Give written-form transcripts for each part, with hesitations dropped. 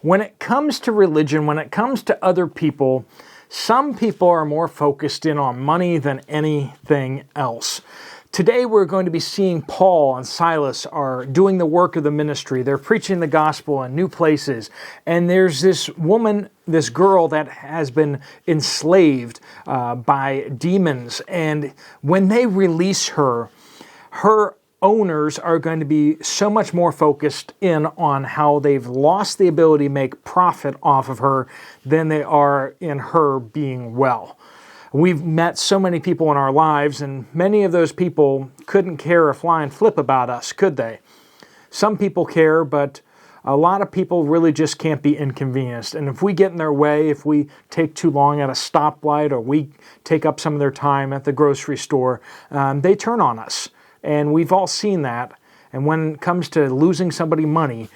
When it comes to religion, when it comes to other people, some people are more focused in on money than anything else. Today we're going to be seeing Paul and Silas are doing the work of the ministry. They're preaching the gospel in new places. And there's this woman, this girl that has been enslaved by demons. And when they release her, her owners are going to be so much more focused in on how they've lost the ability to make profit off of her than they are in her being well. We've met so many people in our lives, and many of those people couldn't care a flying flip about us, could they? Some people care, but a lot of people really just can't be inconvenienced. And if we get in their way, if we take too long at a stoplight, or we take up some of their time at the grocery store, they turn on us. And we've all seen that. And when it comes to losing somebody money,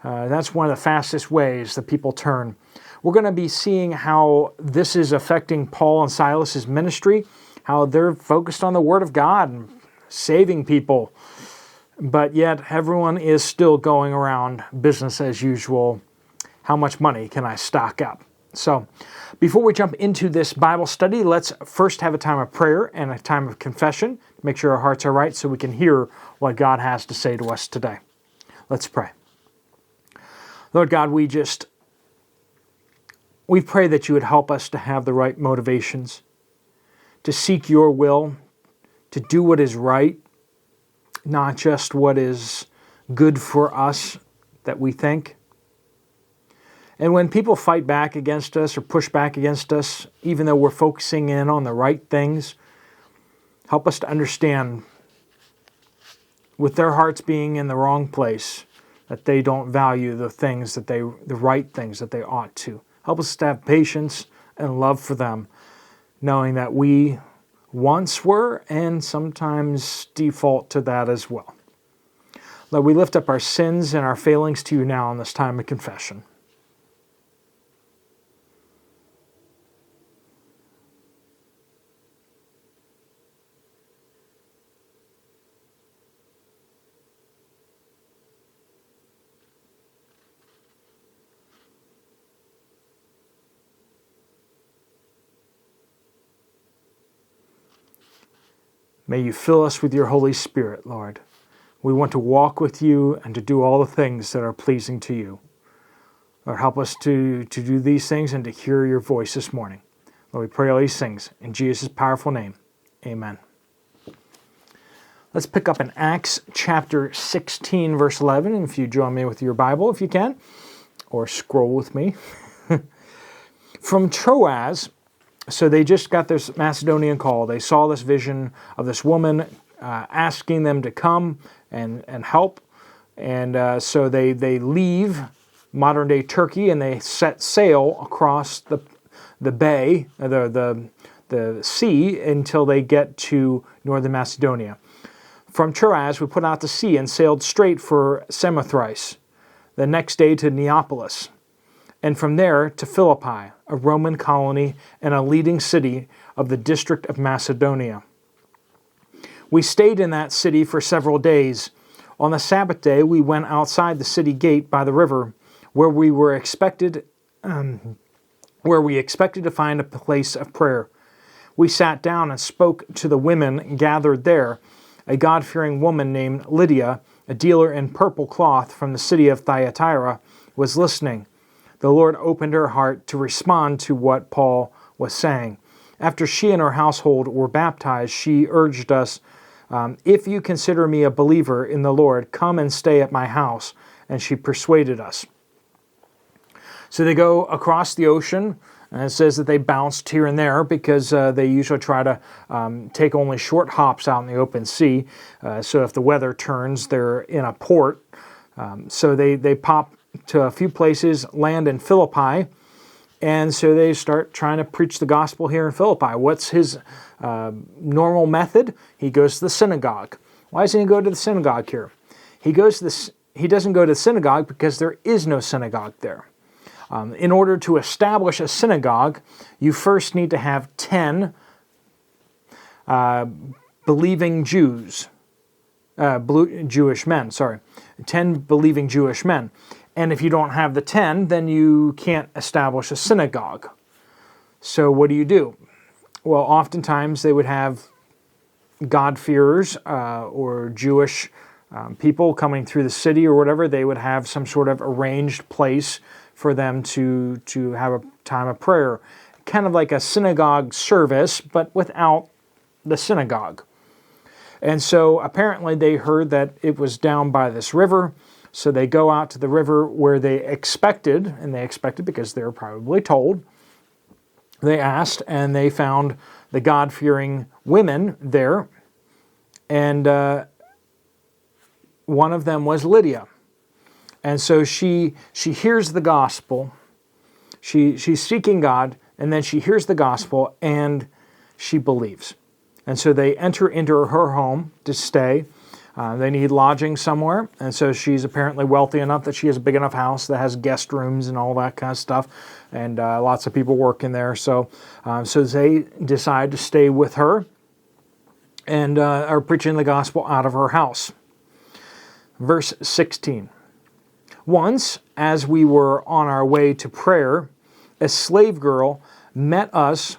that's one of the fastest ways that people turn. We're going to be seeing how this is affecting Paul and Silas's ministry, how they're focused on the Word of God and saving people. But yet everyone is still going around business as usual. How much money can I stock up? So before we jump into this Bible study, let's first have a time of prayer and a time of confession. Make sure our hearts are right so we can hear what God has to say to us today. Let's pray. Lord God, we pray that you would help us to have the right motivations, to seek your will, to do what is right, not just what is good for us that we think. And when people fight back against us or push back against us, even though we're focusing in on the right things, help us to understand, with their hearts being in the wrong place, that they don't value the right things that they ought to. Help us to have patience and love for them, knowing that we once were and sometimes default to that as well. Lord, we lift up our sins and our failings to you now in this time of confession. May you fill us with your Holy Spirit, Lord. We want to walk with you and to do all the things that are pleasing to you. Lord, help us to do these things and to hear your voice this morning. Lord, we pray all these things in Jesus' powerful name. Amen. Let's pick up in Acts chapter 16, verse 11. And if you join me with your Bible, if you can, or scroll with me. From Troas, so they just got this Macedonian call. They saw this vision of this woman asking them to come and help. And so they leave modern-day Turkey and they set sail across the bay, the sea, until they get to northern Macedonia. From Troas, we put out to sea and sailed straight for Samothrace, the next day to Neapolis, and from there to Philippi, a Roman colony and a leading city of the district of Macedonia. We stayed in that city for several days. On the Sabbath day, we went outside the city gate by the river, where we expected to find a place of prayer. We sat down and spoke to the women gathered there. A God-fearing woman named Lydia, a dealer in purple cloth from the city of Thyatira, was listening. The Lord opened her heart to respond to what Paul was saying. After she and her household were baptized, she urged us, if you consider me a believer in the Lord, come and stay at my house. And she persuaded us. So they go across the ocean, and it says that they bounced here and there because they usually try to take only short hops out in the open sea. So if the weather turns, they're in a port. So they pop to a few places, land in Philippi, and so they start trying to preach the gospel here in Philippi. What's his normal method? He goes to the synagogue. Why doesn't he go to the synagogue here? He doesn't go to the synagogue because there is no synagogue there. In order to establish a synagogue, you first need to have 10 believing Jewish men. 10 believing Jewish men. And if you don't have the 10, then you can't establish a synagogue. So what do? Well, oftentimes they would have God-fearers or Jewish people coming through the city or whatever. They would have some sort of arranged place for them to have a time of prayer. Kind of like a synagogue service, but without the synagogue. And so apparently they heard that it was down by this river. So they go out to the river where they expected, and they expected because they were probably told. They asked, and they found the God-fearing women there. And one of them was Lydia. And so she hears the gospel. She's seeking God, and then she hears the gospel, and she believes. And so they enter into her home to stay. They need lodging somewhere, and so she's apparently wealthy enough that she has a big enough house that has guest rooms and all that kind of stuff, and lots of people working there. So they decide to stay with her and are preaching the gospel out of her house. Verse 16. Once, as we were on our way to prayer, a slave girl met us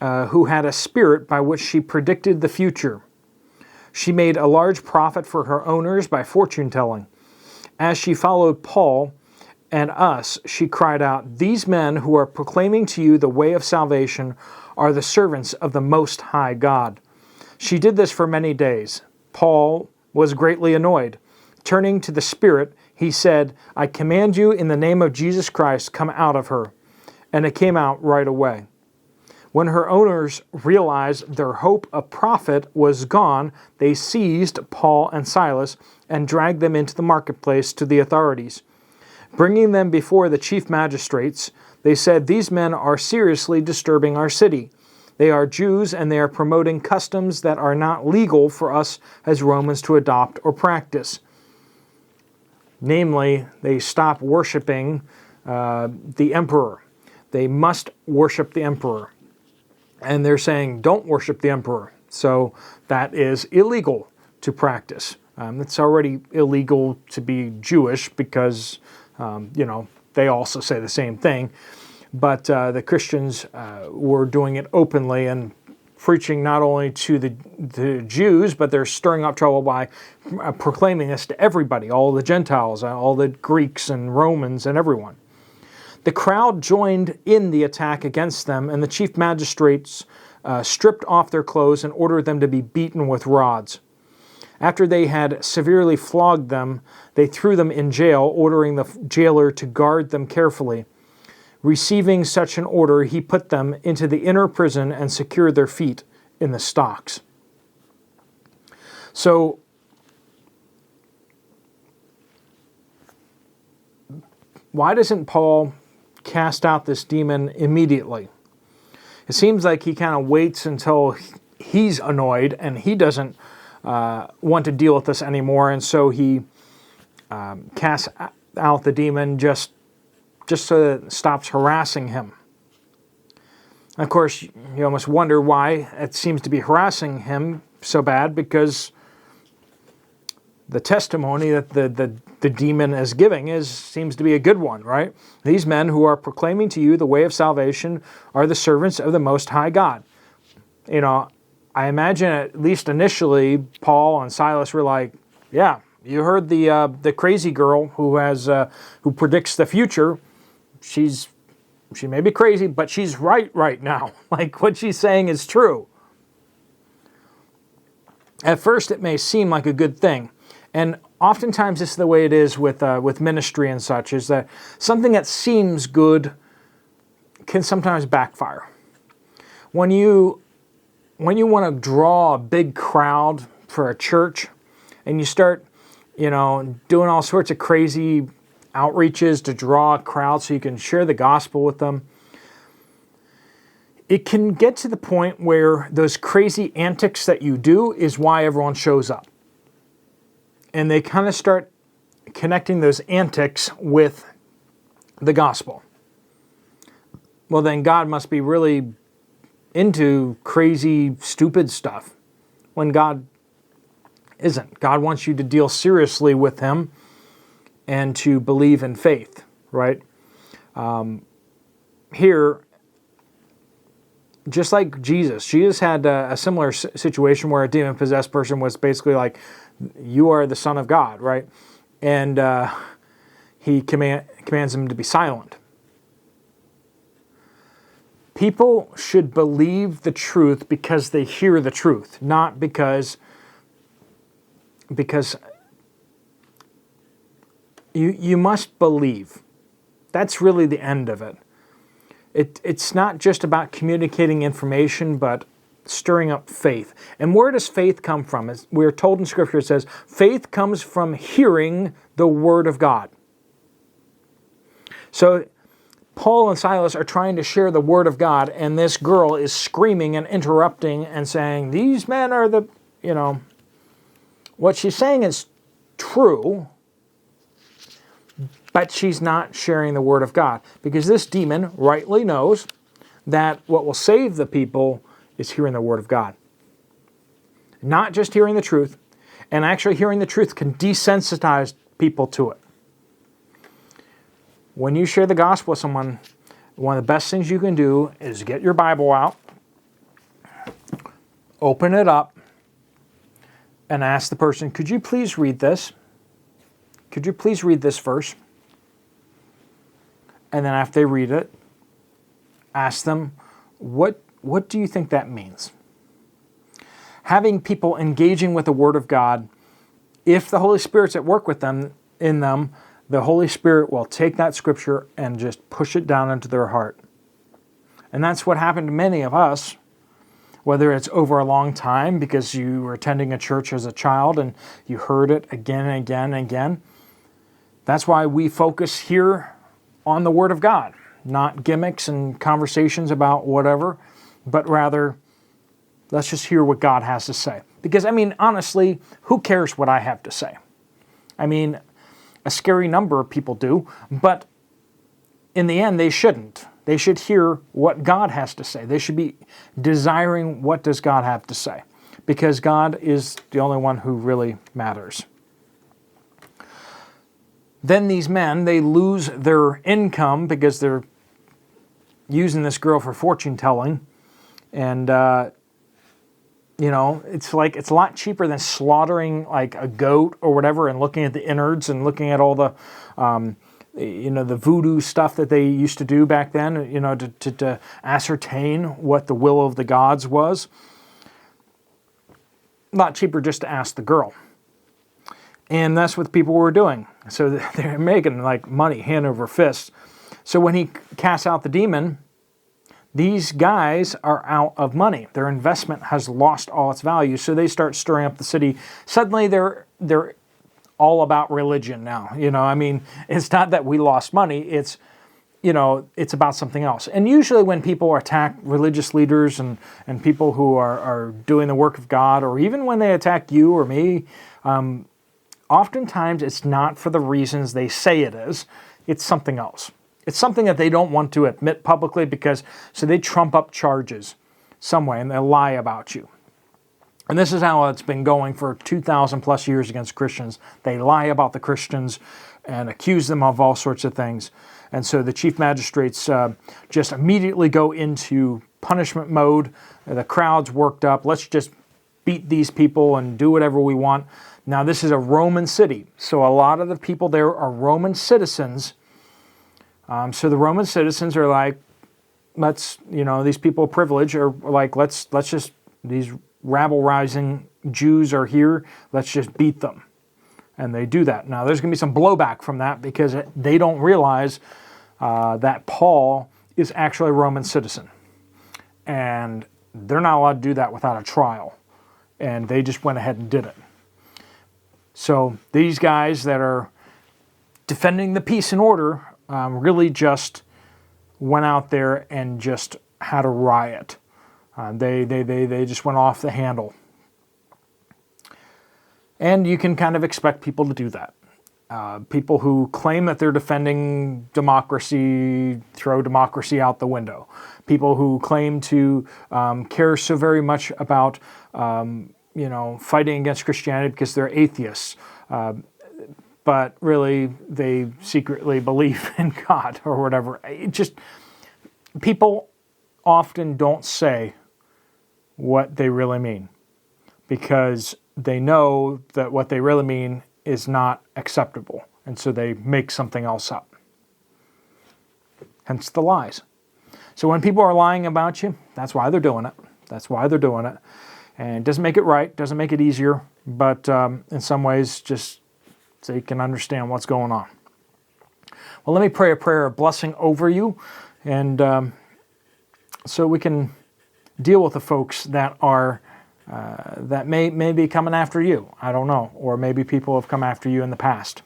who had a spirit by which she predicted the future. She made a large profit for her owners by fortune-telling. As she followed Paul and us, she cried out, "These men who are proclaiming to you the way of salvation are the servants of the Most High God." She did this for many days. Paul was greatly annoyed. Turning to the spirit, he said, "I command you in the name of Jesus Christ, come out of her." And it came out right away. When her owners realized their hope of profit was gone, they seized Paul and Silas and dragged them into the marketplace to the authorities. Bringing them before the chief magistrates, they said, "These men are seriously disturbing our city. They are Jews and they are promoting customs that are not legal for us as Romans to adopt or practice." Namely, they stop worshiping the emperor. They must worship the emperor. And they're saying, don't worship the emperor. So that is illegal to practice. It's already illegal to be Jewish because, they also say the same thing. But the Christians were doing it openly and preaching not only to the Jews, but they're stirring up trouble by proclaiming this to everybody, all the Gentiles, all the Greeks and Romans and everyone. The crowd joined in the attack against them, and the chief magistrates stripped off their clothes and ordered them to be beaten with rods. After they had severely flogged them, they threw them in jail, ordering the jailer to guard them carefully. Receiving such an order, he put them into the inner prison and secured their feet in the stocks. So, why doesn't Paul cast out this demon immediately? It seems like he kind of waits until he's annoyed and he doesn't want to deal with this anymore, and so he casts out the demon just so that it stops harassing him. Of course, you almost wonder why it seems to be harassing him so bad, because the testimony that the demon is giving seems to be a good one, right? These men who are proclaiming to you the way of salvation are the servants of the Most High God. I imagine at least initially, Paul and Silas were like, "Yeah, you heard the crazy girl who predicts the future. She may be crazy, but she's right now. Like, what she's saying is true." At first, it may seem like a good thing. And oftentimes this is the way it is with ministry and such, is that something that seems good can sometimes backfire. When you want to draw a big crowd for a church, and you start, doing all sorts of crazy outreaches to draw a crowd so you can share the gospel with them, it can get to the point where those crazy antics that you do is why everyone shows up. And they kind of start connecting those antics with the gospel. Well, then God must be really into crazy, stupid stuff, when God isn't. God wants you to deal seriously with Him and to believe in faith, right? Here, just like Jesus had a similar situation where a demon-possessed person was basically like, you are the Son of God, right? And he commands him to be silent. People should believe the truth because they hear the truth, not because you must believe. That's really the end of it. It's not just about communicating information, but stirring up faith. And where does faith come from? As we're told in Scripture, it says, faith comes from hearing the Word of God. So Paul and Silas are trying to share the Word of God, and this girl is screaming and interrupting and saying, these men are the, what she's saying is true, but she's not sharing the Word of God. Because this demon rightly knows that what will save the people is hearing the Word of God. Not just hearing the truth, and actually hearing the truth can desensitize people to it. When you share the gospel with someone, one of the best things you can do is get your Bible out, open it up, and ask the person, could you please read this? Could you please read this verse? And then after they read it, ask them, what do you think that means? Having people engaging with the Word of God, if the Holy Spirit's at work with them, in them, the Holy Spirit will take that Scripture and just push it down into their heart. And that's what happened to many of us, whether it's over a long time because you were attending a church as a child and you heard it again and again and again. That's why we focus here on the Word of God, not gimmicks and conversations about whatever, but rather, let's just hear what God has to say. Because, honestly, who cares what I have to say? A scary number of people do, but in the end, they shouldn't. They should hear what God has to say. They should be desiring what does God have to say, because God is the only one who really matters. Then these men, they lose their income because they're using this girl for fortune telling, and it's a lot cheaper than slaughtering like a goat or whatever and looking at the innards and looking at all the, the voodoo stuff that they used to do back then, to ascertain what the will of the gods was. A lot cheaper just to ask the girl. And that's what people were doing. So they're making like money hand over fist. So when he casts out the demon, these guys are out of money. Their investment has lost all its value, so they start stirring up the city. Suddenly they're all about religion now. It's not that we lost money, it's about something else. And usually when people attack religious leaders and people who are doing the work of God, or even when they attack you or me, oftentimes it's not for the reasons they say it is. It's something else. It's something that they don't want to admit publicly so they trump up charges some way and they lie about you. And this is how it's been going for 2,000 plus years against Christians. They lie about the Christians and accuse them of all sorts of things. And so the chief magistrates just immediately go into punishment mode. The crowd's worked up. Let's just beat these people and do whatever we want. Now this is a Roman city, so a lot of the people there are Roman citizens. So the Roman citizens are like, these people of privilege are like, let's just, these rabble-rousing Jews are here, let's just beat them. And they do that. Now there's going to be some blowback from that because they don't realize that Paul is actually a Roman citizen. And they're not allowed to do that without a trial. And they just went ahead and did it. So these guys that are defending the peace and order really just went out there and just had a riot. They just went off the handle. And you can kind of expect people to do that. People who claim that they're defending democracy throw democracy out the window. People who claim to care so very much about fighting against Christianity because they're atheists. but really they secretly believe in God or whatever. People often don't say what they really mean because they know that what they really mean is not acceptable, and so they make something else up. Hence the lies. So when people are lying about you, that's why they're doing it. That's why they're doing it. And it doesn't make it right, doesn't make it easier, but in some ways just so you can understand what's going on. Well, let me pray a prayer of blessing over you, and so we can deal with the folks that are that may be coming after you. I don't know. Or maybe people have come after you in the past.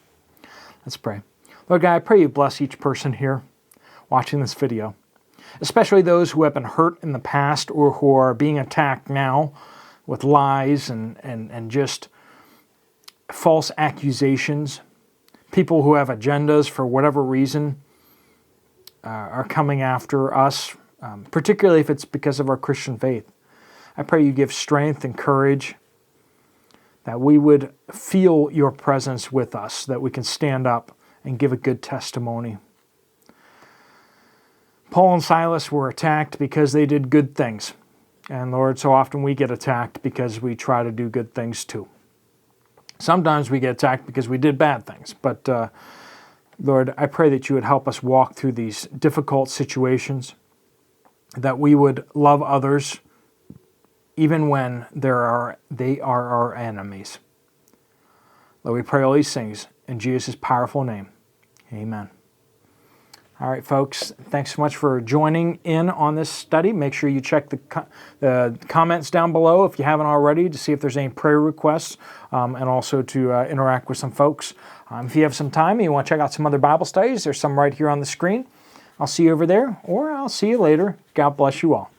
Let's pray. Lord God, I pray you bless each person here watching this video, especially those who have been hurt in the past or who are being attacked now with lies and just false accusations. People who have agendas for whatever reason are coming after us, particularly if it's because of our Christian faith. I pray you give strength and courage, that we would feel your presence with us, that we can stand up and give a good testimony. Paul and Silas were attacked because they did good things. And Lord, so often we get attacked because we try to do good things too. Sometimes we get attacked because we did bad things. But Lord, I pray that you would help us walk through these difficult situations, that we would love others even when they are our enemies. Lord, we pray all these things in Jesus' powerful name. Amen. All right, folks, thanks so much for joining in on this study. Make sure you check the comments down below if you haven't already to see if there's any prayer requests and also to interact with some folks. If you have some time and you want to check out some other Bible studies, there's some right here on the screen. I'll see you over there, or I'll see you later. God bless you all.